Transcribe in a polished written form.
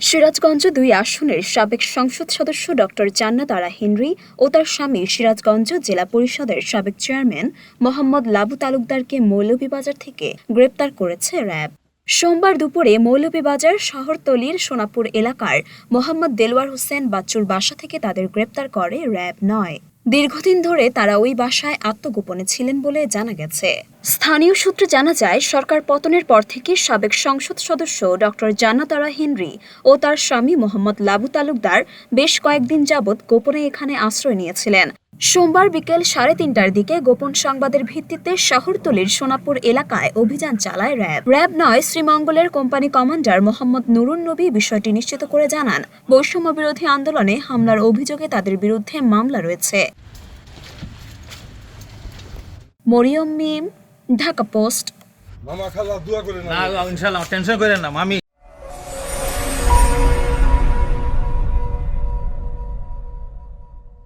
সিরাজগঞ্জ ২ আসনের সাবেক সংসদ সদস্য ডক্টর জান্নাত আরা হেনরি ও তার স্বামী সিরাজগঞ্জ জেলা পরিষদের সাবেক চেয়ারম্যান মোহাম্মদ লাবু তালুকদারকে মৌলভীবাজার থেকে গ্রেপ্তার করেছে র্যাব। সোমবার দুপুরে মৌলভীবাজার শহরতলির সোনাপুর এলাকার মোহাম্মদ দেলোয়ার হোসেন বাচ্চুর বাসা থেকে তাদের গ্রেপ্তার করে র্যাব ৯। দীর্ঘদিন ধরে তারা ওই বাসায় আত্মগোপনে ছিলেন বলে জানা গেছে। স্থানীয় সূত্রে জানা যায়, সরকার পতনের পর থেকে সাবেক সংসদ সদস্য ডক্টর জান্নাত আরা হেনরি ও তার স্বামী মোহাম্মদ লাবু তালুকদার বেশ কয়েকদিন যাবৎ গোপনে এখানে আশ্রয় নিয়েছিলেন। সোমবার বিকেল ৩:৩০টার দিকে গোপন সংবাদের ভিত্তিতে শহরতলির সোনাপুর এলাকায় অভিযান চালায় র্যাব ৯ শ্রীমঙ্গলের কোম্পানি কমান্ডার মোহাম্মদ নুরুন নবী বিষয়টি নিশ্চিত করে জানান, বৈষম্য বিরোধী আন্দোলনে হামলার অভিযোগে তাদের বিরুদ্ধে মামলা রয়েছে। মরিয়ম মিম, ঢাকা পোস্ট। মামা খালা দোয়া করে না, ইনশাআল্লাহ টেনশন করেন না মামি।